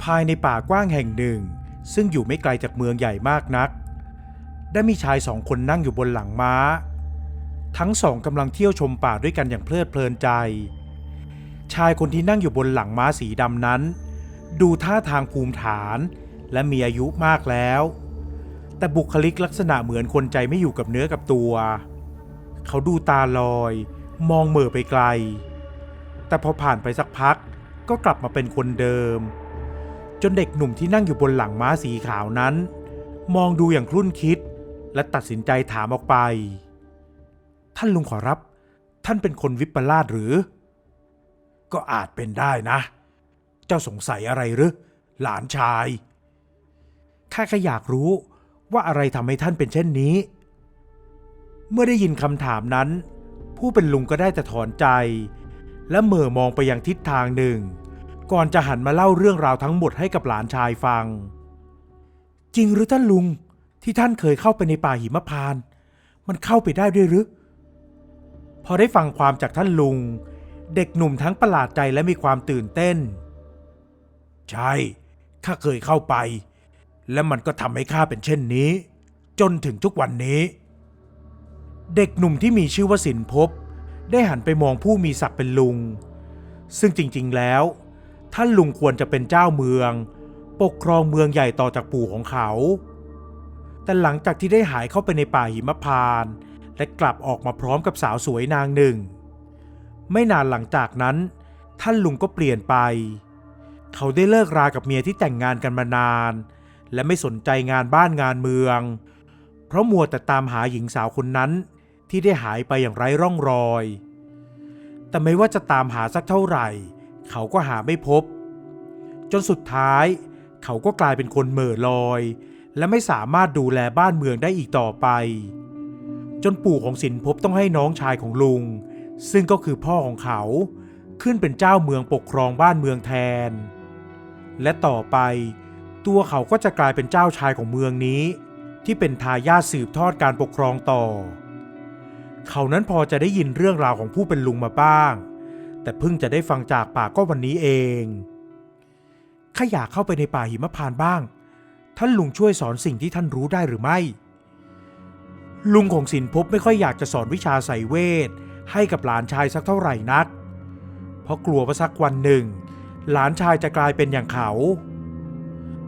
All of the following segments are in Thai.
ภายในป่ากว้างแห่งหนึ่งซึ่งอยู่ไม่ไกลจากเมืองใหญ่มากนักได้มีชายสองคนนั่งอยู่บนหลังม้าทั้งสองกำลังเที่ยวชมป่าด้วยกันอย่างเพลิดเพลินใจชายคนที่นั่งอยู่บนหลังม้าสีดำนั้นดูท่าทางภูมิฐานและมีอายุมากแล้วแต่บุคลิกลักษณะเหมือนคนใจไม่อยู่กับเนื้อกับตัวเขาดูตาลอยมองเหม่อไปไกลแต่พอผ่านไปสักพักก็กลับมาเป็นคนเดิมจนเด็กหนุ่มที่นั่งอยู่บนหลังม้าสีขาวนั้นมองดูอย่างครุ่นคิดและตัดสินใจถามออกไปท่านลุงขอรับท่านเป็นคนวิปลาสหรือก็อาจเป็นได้นะเจ้าสงสัยอะไรหรือหลานชายข้าแค่อยากรู้ว่าอะไรทำให้ท่านเป็นเช่นนี้เมื่อได้ยินคำถามนั้นผู้เป็นลุงก็ได้แต่ถอนใจและเหม่อมองไปยังทิศทางหนึ่งก่อนจะหันมาเล่าเรื่องราวทั้งหมดให้กับหลานชายฟังจริงหรือท่านลุงที่ท่านเคยเข้าไปในป่าหิมพานต์มันเข้าไปได้ด้วยหรือพอได้ฟังความจากท่านลุงเด็กหนุ่มทั้งประหลาดใจและมีความตื่นเต้นใช่ข้าเคยเข้าไปและมันก็ทำให้ข้าเป็นเช่นนี้จนถึงทุกวันนี้เด็กหนุ่มที่มีชื่อว่าสินภพได้หันไปมองผู้มีศักดิ์เป็นลุงซึ่งจริงๆแล้วท่านลุงควรจะเป็นเจ้าเมืองปกครองเมืองใหญ่ต่อจากปู่ของเขาแต่หลังจากที่ได้หายเข้าไปในป่าหิมพานต์และกลับออกมาพร้อมกับสาวสวยนางหนึ่งไม่นานหลังจากนั้นท่านลุงก็เปลี่ยนไปเขาได้เลิกรากับเมียที่แต่งงานกันมานานและไม่สนใจงานบ้านงานเมืองเพราะมัวแต่ตามหาหญิงสาวคนนั้นที่ได้หายไปอย่างไร้ร่องรอยแต่ไม่ว่าจะตามหาสักเท่าไหร่เขาก็หาไม่พบจนสุดท้ายเขาก็กลายเป็นคนเหม่อลอยและไม่สามารถดูแลบ้านเมืองได้อีกต่อไปจนปู่ของสินภพต้องให้น้องชายของลุงซึ่งก็คือพ่อของเขาขึ้นเป็นเจ้าเมืองปกครองบ้านเมืองแทนและต่อไปตัวเขาก็จะกลายเป็นเจ้าชายของเมืองนี้ที่เป็นทายาทสืบทอดการปกครองต่อเขานั้นพอจะได้ยินเรื่องราวของผู้เป็นลุงมาบ้างแต่เพิ่งจะได้ฟังจากปากก็วันนี้เองข้าอยากเข้าไปในป่าหิมพานต์บ้างท่านลุงช่วยสอนสิ่งที่ท่านรู้ได้หรือไม่ลุงของสินภพไม่ค่อยอยากจะสอนวิชาไสยเวทให้กับหลานชายสักเท่าไหร่นักเพราะกลัวว่าสักวันหนึ่งหลานชายจะกลายเป็นอย่างเขา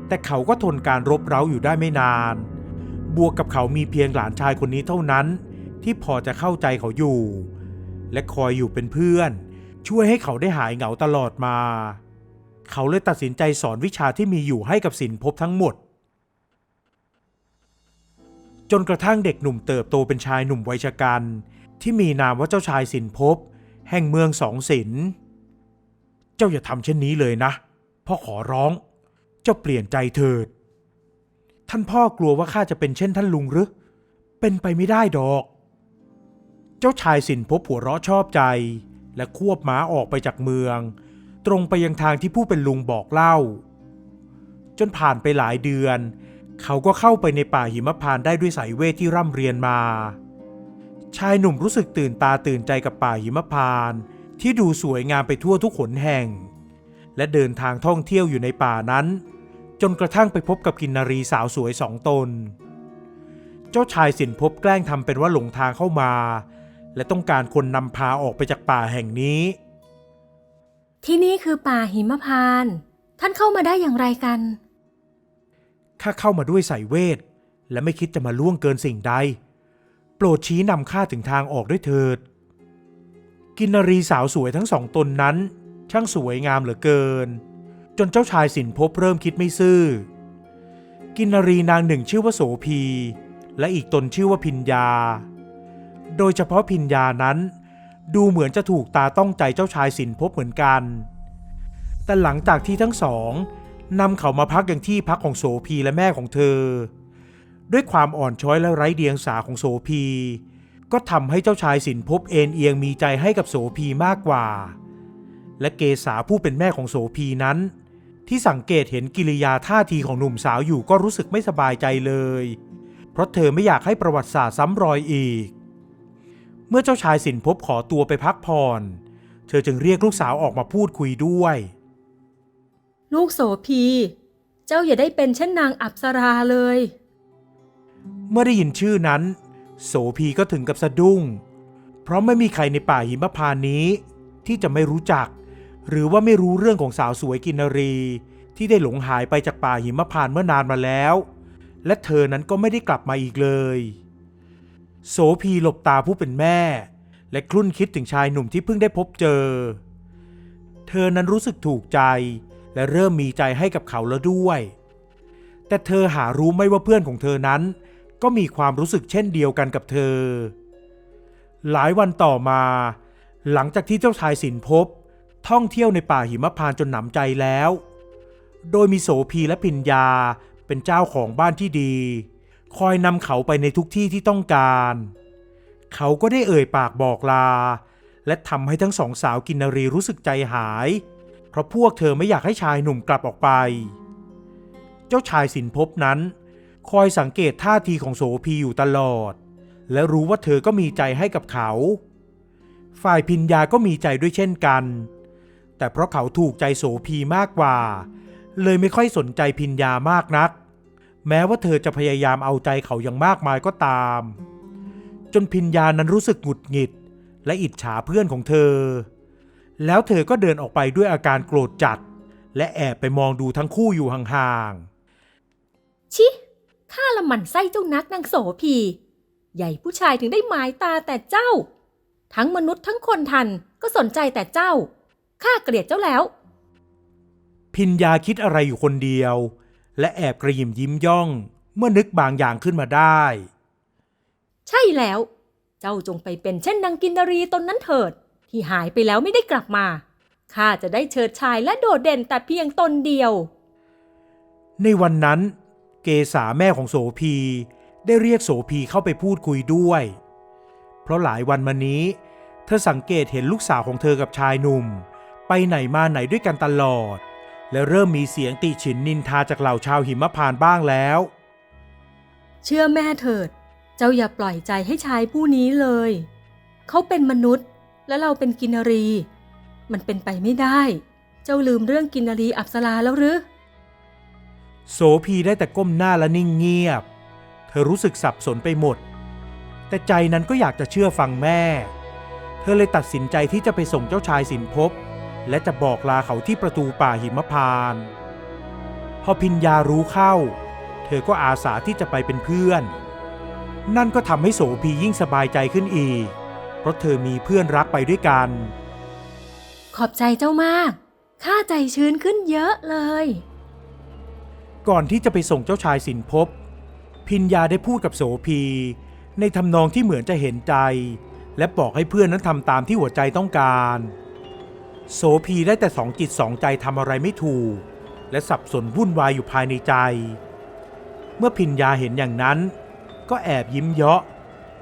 แต่เขาก็ทนการรบเร้าอยู่ได้ไม่นานบวกกับเขามีเพียงหลานชายคนนี้เท่านั้นที่พอจะเข้าใจเขาอยู่และคอยอยู่เป็นเพื่อนช่วยให้เขาได้หายเหงาตลอดมาเขาเลยตัดสินใจสอนวิชาที่มีอยู่ให้กับสินภพทั้งหมดจนกระทั่งเด็กหนุ่มเติบโตเป็นชายหนุ่มวัยชกาลที่มีนามว่าเจ้าชายสินภพแห่งเมืองสองสินเจ้าอย่าทำเช่นนี้เลยนะพ่อขอร้องเจ้าเปลี่ยนใจเถิดท่านพ่อกลัวว่าข้าจะเป็นเช่นท่านลุงหรือเป็นไปไม่ได้ดอกเจ้าชายสินภพหัวเราะชอบใจและควบม้าออกไปจากเมืองตรงไปยังทางที่ผู้เป็นลุงบอกเล่าจนผ่านไปหลายเดือนเขาก็เข้าไปในป่าหิมพานต์ได้ด้วยสายเวทที่ร่ำเรียนมาชายหนุ่มรู้สึกตื่นตาตื่นใจกับป่าหิมพานต์ที่ดูสวยงามไปทั่วทุกหนแห่งและเดินทางท่องเที่ยวอยู่ในป่านั้นจนกระทั่งไปพบกับกินนารีสาวสวย2 ตนเจ้าชายสินภพแกล้งทำเป็นว่าหลงทางเข้ามาและต้องการคนนำพาออกไปจากป่าแห่งนี้ที่นี่คือป่าหิมพานต์ท่านเข้ามาได้อย่างไรกันข้าเข้ามาด้วยสายเวทและไม่คิดจะมาล่วงเกินสิ่งใดโปรดชี้นำข้าถึงทางออกด้วยเถิดกินนารีสาวสวยทั้ง2 ตนนั้นช่างสวยงามเหลือเกินจนเจ้าชายสินภพเริ่มคิดไม่ซื่อกินนารีนางหนึ่งชื่อว่าโสภีและอีกตนชื่อว่าพิญญาโดยเฉพาะพิญญานั้นดูเหมือนจะถูกตาต้องใจเจ้าชายสินภพเหมือนกันแต่หลังจากที่ทั้งสองนำเขามาพักยังที่พักของโสภีและแม่ของเธอด้วยความอ่อนช้อยและไร้เดียงสาของโสภีก็ทำให้เจ้าชายสินภพเอ็นเอียงมีใจให้กับโสภีมากกว่าและเกษาผู้เป็นแม่ของโสภีนั้นที่สังเกตเห็นกิริยาท่าทีของหนุ่มสาวอยู่ก็รู้สึกไม่สบายใจเลยเพราะเธอไม่อยากให้ประวัติศาสตร์ซ้ำรอยอีกเมื่อเจ้าชายสินภพขอตัวไปพักผ่อนเธอจึงเรียกลูกสาวออกมาพูดคุยด้วย ลูกโสภีเจ้าอย่าได้เป็นเช่นนางอัปสราเลยเมื่อได้ยินชื่อนั้นโสภีก็ถึงกับสะดุ้งเพราะไม่มีใครในป่าหิมพานต์นี้ที่จะไม่รู้จักหรือว่าไม่รู้เรื่องของสาวสวยกินนรีที่ได้หลงหายไปจากป่าหิมพานต์เมื่อนานมาแล้วและเธอนั้นก็ไม่ได้กลับมาอีกเลยโสภีหลบตาผู้เป็นแม่และคลุ่นคิดถึงชายหนุ่มที่เพิ่งได้พบเจอเธอนั้นรู้สึกถูกใจและเริ่มมีใจให้กับเขาแล้วด้วยแต่เธอหารู้ไม่ว่าเพื่อนของเธอนั้นก็มีความรู้สึกเช่นเดียวกันกับเธอหลายวันต่อมาหลังจากที่เจ้าชายสินภพท่องเที่ยวในป่าหิมพานต์จนหนำใจแล้วโดยมีโสภีและพิญญาเป็นเจ้าของบ้านที่ดีคอยนำเขาไปในทุกที่ที่ต้องการเขาก็ได้เอ่ยปากบอกลาและทำให้ทั้งสองสาวกินนรีรู้สึกใจหายเพราะพวกเธอไม่อยากให้ชายหนุ่มกลับออกไปเจ้าชายสินภพนั้นคอยสังเกตท่าทีของโสภีอยู่ตลอดและรู้ว่าเธอก็มีใจให้กับเขาฝ่ายพิญญาก็มีใจด้วยเช่นกันแต่เพราะเขาถูกใจโสภีมากกว่าเลยไม่ค่อยสนใจพิญญามากนักแม้ว่าเธอจะพยายามเอาใจเขาอย่างมากมายก็ตามจนพิญญานั้นรู้สึกหงุดหงิดและอิจฉาเพื่อนของเธอแล้วเธอก็เดินออกไปด้วยอาการโกรธจัดและแอบไปมองดูทั้งคู่อยู่ห่างๆชิข้าละหมั่นไส้เจ้านักนางโสภีใหญ่ผู้ชายถึงได้หมายตาแต่เจ้าทั้งมนุษย์ทั้งคนทันก็สนใจแต่เจ้าข้าเกลียดเจ้าแล้วพิญญาคิดอะไรอยู่คนเดียวและแอบกระยิมยิ้มย่องเมื่อนึกบางอย่างขึ้นมาได้ใช่แล้วเจ้าจงไปเป็นเช่นนางกินนรีตนนั้นเถิดที่หายไปแล้วไม่ได้กลับมาข้าจะได้เฉิดฉายและโดดเด่นแต่เพียงตนเดียวในวันนั้นเกษาแม่ของโสภีได้เรียกโสภีเข้าไปพูดคุยด้วยเพราะหลายวันมานี้เธอสังเกตเห็นลูกสาวของเธอกับชายหนุ่มไปไหนมาไหนด้วยกันตลอดและเริ่มมีเสียงติฉินนินทาจากเหล่าชาวหิมพานต์บ้างแล้วเชื่อแม่เถิดเจ้าอย่าปล่อยใจให้ชายผู้นี้เลยเขาเป็นมนุษย์และเราเป็นกินนรีมันเป็นไปไม่ได้เจ้าลืมเรื่องกินนรีอัปสราแล้วหรือโสภีได้แต่ก้มหน้าและนิ่งเงียบเธอรู้สึกสับสนไปหมดแต่ใจนั้นก็อยากจะเชื่อฟังแม่เธอเลยตัดสินใจที่จะไปส่งเจ้าชายสินภพและจะบอกลาเขาที่ประตูป่าหิมพานต์พอพิญญารู้เข้าเธอก็อาสาที่จะไปเป็นเพื่อนนั่นก็ทำให้โสภียิ่งสบายใจขึ้นอีกเพราะเธอมีเพื่อนรักไปด้วยกันขอบใจเจ้ามากข้าใจชื้นขึ้นเยอะเลยก่อนที่จะไปส่งเจ้าชายสินภพพิญญาได้พูดกับโสภีในทำนองที่เหมือนจะเห็นใจและบอกให้เพื่อนนั้นทำตามที่หัวใจต้องการโสภีได้แต่สองจิตสองใจทำอะไรไม่ถูกและสับสนวุ่นวายอยู่ภายในใจเมื่อพิญญาเห็นอย่างนั้นก็แอบยิ้มเยาะ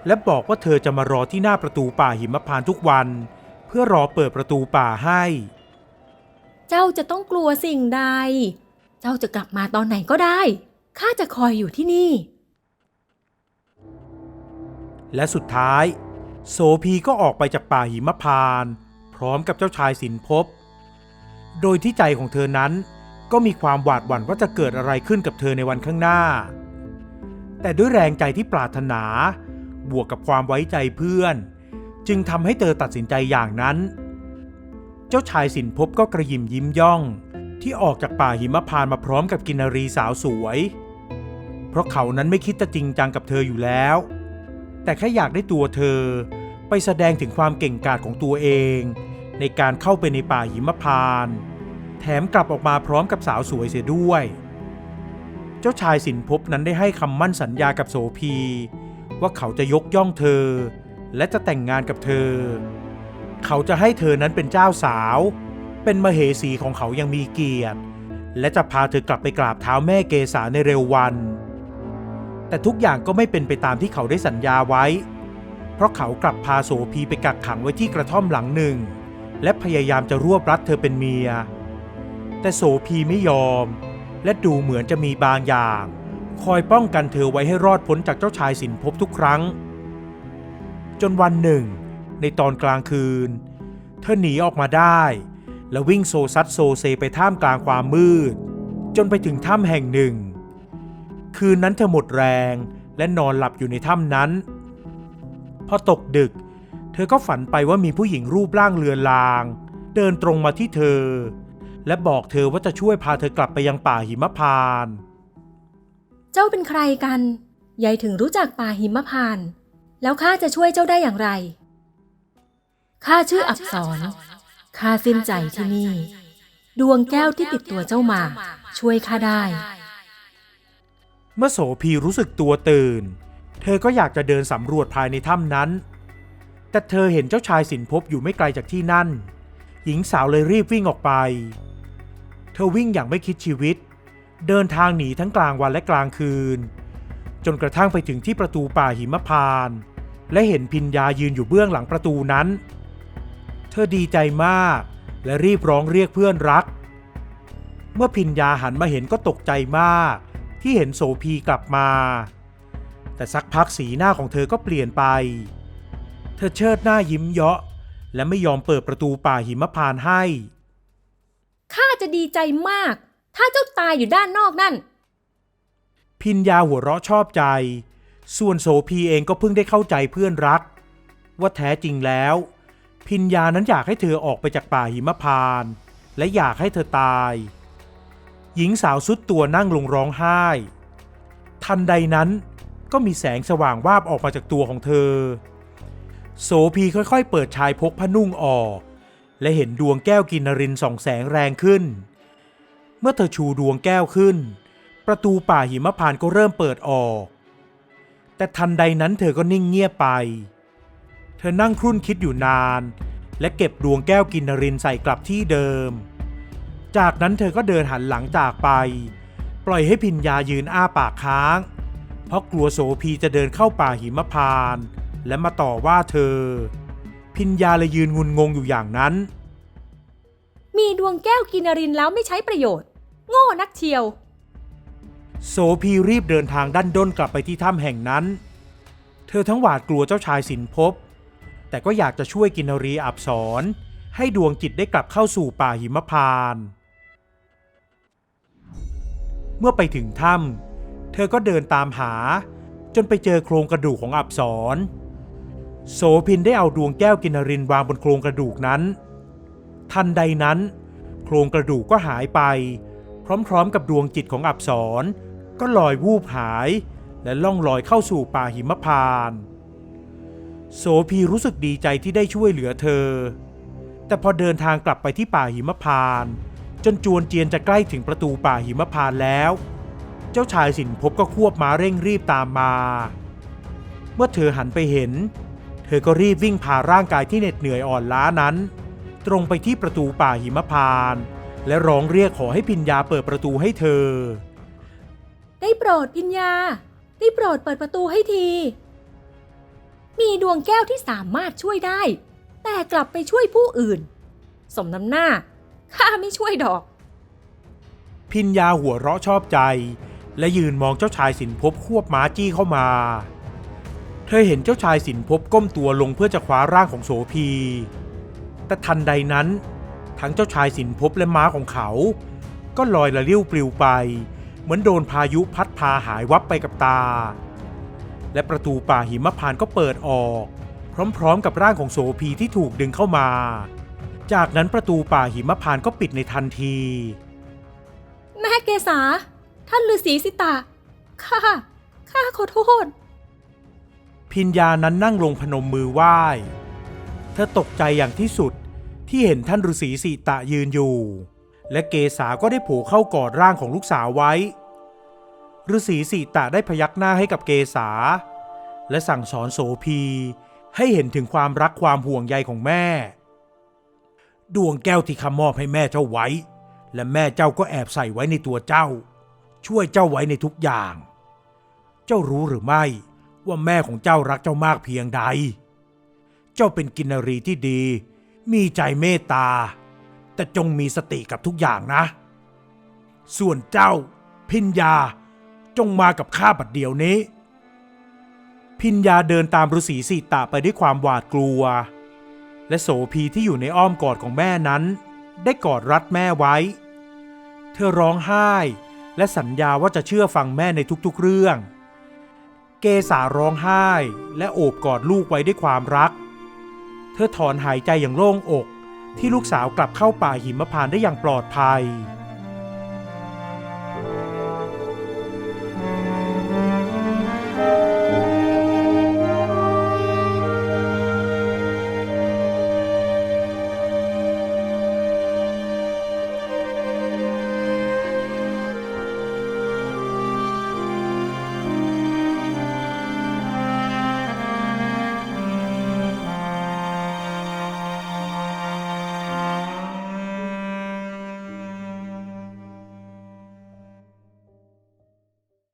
และบอกว่าเธอจะมารอที่หน้าประตูป่าหิมพานต์ทุกวันเพื่อรอเปิดประตูป่าให้เจ้าจะต้องกลัวสิ่งใดเจ้าจะกลับมาตอนไหนก็ได้ข้าจะคอยอยู่ที่นี่และสุดท้ายโสภีก็ออกไปจากป่าหิมพานต์พร้อมกับเจ้าชายสินภพโดยที่ใจของเธอนั้นก็มีความหวาดหวั่นว่าจะเกิดอะไรขึ้นกับเธอในวันข้างหน้าแต่ด้วยแรงใจที่ปรารถนาบวกกับความไว้ใจเพื่อนจึงทำให้เธอตัดสินใจอย่างนั้นเจ้าชายสินภพก็กระยิมยิ้มย่องที่ออกจากป่าหิมพานต์มาพร้อมกับกินนรีสาวสวยเพราะเขานั้นไม่คิดจะจริงจังกับเธออยู่แล้วแต่แค่อยากได้ตัวเธอไปแสดงถึงความเก่งกาจของตัวเองในการเข้าไปในป่าหิมพานต์แถมกลับออกมาพร้อมกับสาวสวยเสียด้วยเจ้าชายสินภพนั้นได้ให้คำมั่นสัญญากับโสภีว่าเขาจะยกย่องเธอและจะแต่งงานกับเธอเขาจะให้เธอนั้นเป็นเจ้าสาวเป็นมเหสีของเขายังมีเกียรติและจะพาเธอกลับไปกราบเท้าแม่เกษาในเร็ววันแต่ทุกอย่างก็ไม่เป็นไปตามที่เขาได้สัญญาไว้เพราะเขากลับพาโสภีไปกักขังไว้ที่กระท่อมหลังหนึ่งและพยายามจะรวบรัดเธอเป็นเมียแต่โสภีไม่ยอมและดูเหมือนจะมีบางอย่างคอยป้องกันเธอไว้ให้รอดพ้นจากเจ้าชายสินภพทุกครั้งจนวันหนึ่งในตอนกลางคืนเธอหนีออกมาได้ แล้ววิ่งโซซัดโซเซไปท่ามกลางความมืดจนไปถึงถ้ำแห่งหนึ่งคืนนั้นเธอหมดแรงและนอนหลับอยู่ในถ้ำนั้นพอตกดึกเธอก็ฝันไปว่ามีผู้หญิงรูปร่างเลือนลางเดินตรงมาที่เธอและบอกเธอว่าจะช่วยพาเธอกลับไปยังป่าหิมพานต์เจ้าเป็นใครกันยายถึงรู้จักป่าหิมพานต์แล้วข้าจะช่วยเจ้าได้อย่างไรข้าชื่ออักษรข้าสิ้นใจที่นี่ดวงแก้วที่ติดตัวเจ้ามาช่วยข้าได้เมื่อโสภีรู้สึกตัวตื่นเธอก็อยากจะเดินสำรวจภายในถ้ำนั้นแต่เธอเห็นเจ้าชายสินภพอยู่ไม่ไกลจากที่นั่นหญิงสาวเลยรีบวิ่งออกไปเธอวิ่งอย่างไม่คิดชีวิตเดินทางหนีทั้งกลางวันและกลางคืนจนกระทั่งไปถึงที่ประตูป่าหิมพานต์และเห็นพิญญายืนอยู่เบื้องหลังประตูนั้นเธอดีใจมากและรีบร้องเรียกเพื่อนรักเมื่อพิญญาหันมาเห็นก็ตกใจมากที่เห็นโสภีกลับมาแต่สักพักสีหน้าของเธอก็เปลี่ยนไปเธอเชิดหน้ายิ้มเยาะและไม่ยอมเปิดประตูป่าหิมพานต์ให้ข้าจะดีใจมากถ้าเจ้าตายอยู่ด้านนอกนั่นพิญญาหัวเราะชอบใจส่วนโสภีเองก็เพิ่งได้เข้าใจเพื่อนรักว่าแท้จริงแล้วพิญญานั้นอยากให้เธอออกไปจากป่าหิมพานต์และอยากให้เธอตายหญิงสาวสุดตัวนั่งลงร้องไห้ทันใดนั้นก็มีแสงสว่างวาบออกมาจากตัวของเธอโสภีค่อยๆเปิดชายพกผ้านุ่งออกและเห็นดวงแก้วกินนรินทร์ส่องแสงแรงขึ้นเมื่อเธอชูดวงแก้วขึ้นประตูป่าหิมพานต์ก็เริ่มเปิดออกแต่ทันใดนั้นเธอก็นิ่งเงียบไปเธอนั่งครุ่นคิดอยู่นานและเก็บดวงแก้วกินนรินทร์ใส่กลับที่เดิมจากนั้นเธอก็เดินหันหลังจากไปปล่อยให้พิญญายืนอ้าปากค้างเพราะกลัวโสภีจะเดินเข้าป่าหิมพานต์และมาต่อว่าเธอพิญญาเลยยืนงุนงงอยู่อย่างนั้นมีดวงแก้วกินนรินทร์แล้วไม่ใช้ประโยชน์โง่นักเชียวโสภีรีบเดินทางดั้นด้นกลับไปที่ถ้ำแห่งนั้นเธอทั้งหวาดกลัวเจ้าชายสินภพแต่ก็อยากจะช่วยกินนรีอับสรให้ดวงจิตได้กลับเข้าสู่ป่าหิมพานต์เมื่อไปถึงถ้ำเธอก็เดินตามหาจนไปเจอโครงกระดูกของอับสรโสภินได้เอาดวงแก้วกินนรินทร์วางบนโครงกระดูกนั้นทันใดนั้นโครงกระดูกก็หายไปพร้อมๆกับดวงจิตของอับสรก็ลอยวูบหายและล่องลอยเข้าสู่ป่าหิมพานต์โสภีรู้สึกดีใจที่ได้ช่วยเหลือเธอแต่พอเดินทางกลับไปที่ป่าหิมพานต์จนจวนเจียนจะใกล้ถึงประตูป่าหิมพานต์แล้วเจ้าชายสินภพก็ควบม้าเร่งรีบตามมาเมื่อเธอหันไปเห็นเธอก็รีบวิ่งพาร่างกายที่เหน็ดเหนื่อยอ่อนล้านั้นตรงไปที่ประตูป่าหิมพานต์และร้องเรียกขอให้พิญญาเปิดประตูให้เธอได้โปรดพิญญาได้โปรดเปิดประตูให้ทีมีดวงแก้วที่สามารถช่วยได้แต่กลับไปช่วยผู้อื่นสมน้ำหน้าข้าไม่ช่วยดอกพิญญาหัวเราะชอบใจและยืนมองเจ้าชายสินภพควบม้าจี้เข้ามาเธอเห็นเจ้าชายสินภพก้มตัวลงเพื่อจะคว้าร่างของโสภีแต่ทันใดนั้นทั้งเจ้าชายสินภพและม้าของเขาก็ลอยละลิ้วปลิวไปเหมือนโดนพายุพัดพาหายวับไปกับตาและประตูป่าหิมพานต์ก็เปิดออกพร้อมๆกับร่างของโสภีที่ถูกดึงเข้ามาจากนั้นประตูป่าหิมพานต์ก็ปิดในทันทีแม่เกษาท่านฤาษีสิตาข้าขอโทษพิญญานั้นนั่งลงพนมมือไหว้เธอตกใจอย่างที่สุดที่เห็นท่านฤาษีสิตะยืนอยู่และเกษาก็ได้โผล่เข้ากอดร่างของลูกสาวไว้ฤาษีสิตะได้พยักหน้าให้กับเกษาและสั่งสอนโสภีให้เห็นถึงความรักความห่วงใยของแม่ดวงแก้วที่ข้ามอบให้แม่เจ้าไว้และแม่เจ้าก็แอบใส่ไว้ในตัวเจ้าช่วยเจ้าไว้ในทุกอย่างเจ้ารู้หรือไม่ว่าแม่ของเจ้ารักเจ้ามากเพียงใดเจ้าเป็นกินนรีที่ดีมีใจเมตตาแต่จงมีสติกับทุกอย่างนะส่วนเจ้าพิญญาจงมากับข้าบัดเดี๋ยวนี้พิญญาเดินตามฤาษีสิตะไปด้วยความหวาดกลัวและโสภีที่อยู่ในอ้อมกอดของแม่นั้น ได้กอดรัดแม่ไว้เธอร้องไห้และสัญญาว่าจะเชื่อฟังแม่ในทุกๆเรื่องเกษาร้องไห้และโอบกอดลูกไว้ด้วยความรักเธอถอนหายใจอย่างโล่งอกที่ลูกสาวกลับเข้าป่าหิมพานต์ได้อย่างปลอดภัย